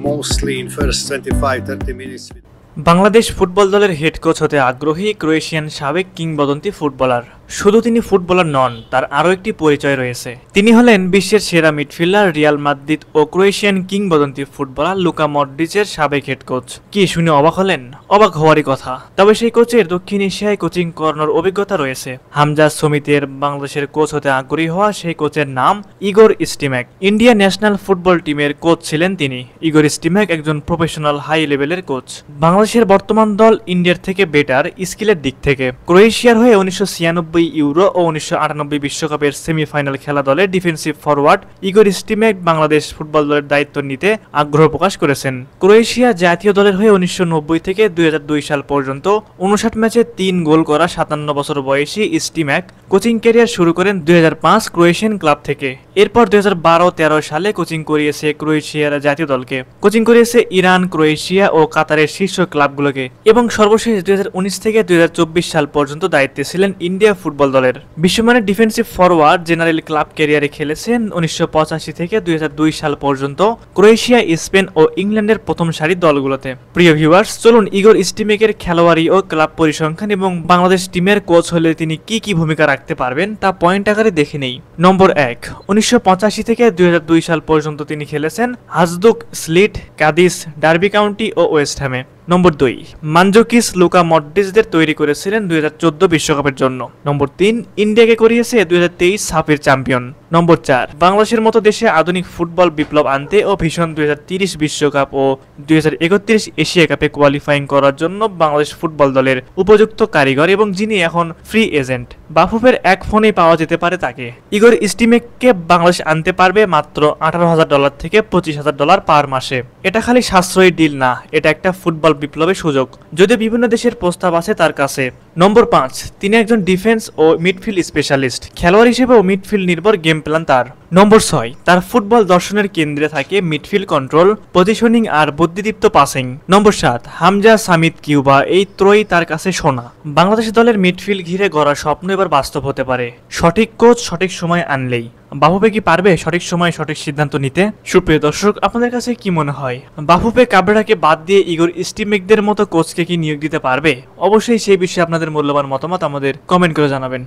mostly in first 25-30 minutes. Bangladesh football দলের head coach হতে আগ্রহী ক্রোয়েশিয়ান সাবেক কিংবদন্তি ফুটবলার। শুধু তিনি ফুটবলার নন, তার আরও একটি পরিচয় রয়েছে। তিনি হলেন বিশ্বের সেরা মিডফিল্ডার, রিয়াল মাদ্রিদ ও ক্রোয়েশিয়ান কিংবদন্তি ফুটবলার লুকা মডরিচের সাবেক হেড কোচ। কি শুনে অবাক হলেন? অবাক হওয়ারই কথা। তবে সেই কোচের দক্ষিণ এশিয়ায় কোচিং করানোর অভিজ্ঞতা রয়েছে। হামজা সমিতের বাংলাদেশের কোচ হতে আগ্রহী হওয়া সেই কোচের নাম ইগোর স্টিম্যাক। ইন্ডিয়া ন্যাশনাল ফুটবল টিমের কোচ ছিলেন তিনি। ইগোর স্টিম্যাক একজন প্রফেশনাল হাই লেভেলের কোচ। বাংলাদেশের বর্তমান দল ইন্ডিয়ার থেকে বেটার স্কিলের দিক থেকে। ক্রোয়েশিয়ার হয়ে 1996 ইউরো ও 1998 বিশ্বকাপের সেমিফাইনাল খেলা দলের defensive forward Igor Stimac Bangladesh football দলের দায়িত্ব নিতে আগ্রহ প্রকাশ করেছেন। ক্রোয়েশিয়া জাতীয় দলের হয়ে 1990 থেকে 2002 সাল পর্যন্ত 59 ম্যাচে 3 গোল করা 57 বছর বয়সী স্টিম্যাক কোচিং ক্যারিয়ার শুরু করেন 2005 ক্রোয়েশিয়ান ক্লাব থেকে। এরপর 2012-13 সালে কোচিং করিয়েছে ক্রোয়েশিয়ার জাতীয় দলকে, কোচিং করিয়েছে ইরান, ক্রোয়েশিয়া ও কাতারের শীর্ষ ক্লাবগুলোকে এবং সর্বশেষ 2019 থেকে 2024 সাল পর্যন্ত দায়িত্বে ছিলেন ইন্ডিয়া ফুটবল দলের। বিশ্বমানের ডিফেন্সিভ ফরওয়ার্ড জেনারেল ক্লাব ক্যারিয়ারে খেলেছেন 1985 থেকে 2002 সাল পর্যন্ত ক্রোয়েশিয়া, স্পেন ও ইংল্যান্ডের প্রথম সারির দলগুলোতে। প্রিয় ভিউয়ার্স, চলুন ইগোর স্টিম্যাকের খেলোয়াড়ি ও ক্লাব পরিসংখ্যান এবং বাংলাদেশ টিমের কোচ হলে তিনি কি কি ভূমিকা রাখতে পারবেন তা পয়েন্ট আকারে দেখে নেই। নম্বর 1, 1985 থেকে 2002 সাল পর্যন্ত তিনি খেলেছেন হাজদুক, স্লিট, কাদিস, ডার্বি কাউন্টি ও ওয়েস্ট হ্যামে। নম্বর 2, মানজুকিস লুকা মডরিচদের তৈরি করেছিলেন 2014 বিশ্বকাপের জন্য। নম্বর 3, ইন্ডিয়াকে করিয়েছে 2023 সাফের চ্যাম্পিয়ন। নম্বর 4, বাংলাদেশের মতো দেশে আধুনিক ফুটবল বিপ্লব আনতে ও ভীষণ 2030 বিশ্বকাপ ও 2031 এশিয়া কাপে কোয়ালিফাইং করার জন্য বাংলাদেশ ফুটবল দলের উপযুক্ত কারিগর এবং যিনি এখন ফ্রি এজেন্ট। বাফুফের এক ফোনে পাওয়া যেতে পারে তাকে। ইগোর স্টিম্যাককে বাংলাদেশ আনতে পারবে মাত্র $18,000 থেকে $25,000 পার মাসে। এটা খালি সাশ্রয়ী ডিল না, এটা একটা ফুটবল বিপ্লবের সুযোগ, যদিও বিভিন্ন দেশের প্রস্তাব আছে তার কাছে। নম্বর 5, তিনি একজন ডিফেন্স ও মিডফিল্ড স্পেশালিস্ট। খেলোয়াড় হিসেবে ও মিডফিল্ড নির্ভর গেম প্ল্যান তার। নম্বর 6, তার ফুটবল দর্শনের কেন্দ্রে থাকে মিডফিল্ড কন্ট্রোল, পজিশনিং আর বুদ্ধিদীপ্ত পাসিং। নম্বর 7, হামজা, সামিত, কিউবা এই ত্রয়ী তার কাছে সোনা। বাংলাদেশ দলের মিডফিল্ড ঘিরে গড়া স্বপ্ন এবার বাস্তব হতে পারে, সঠিক কোচ সঠিক সময় আনলেই। বাফুফে কি পারবে সঠিক সময়ে সঠিক সিদ্ধান্ত নিতে? সুপ্রিয় দর্শক, আপনাদের কাছে কি মনে হয়, বাফুফে কাবরেরাকে বাদ দিয়ে ইগোর স্টিম্যাকদের মতো কোচকে কি নিয়োগ দিতে পারবে? অবশ্যই সেই বিষয়ে আপনাদের মূল্যবান মতামত আমাদের কমেন্ট করে জানাবেন।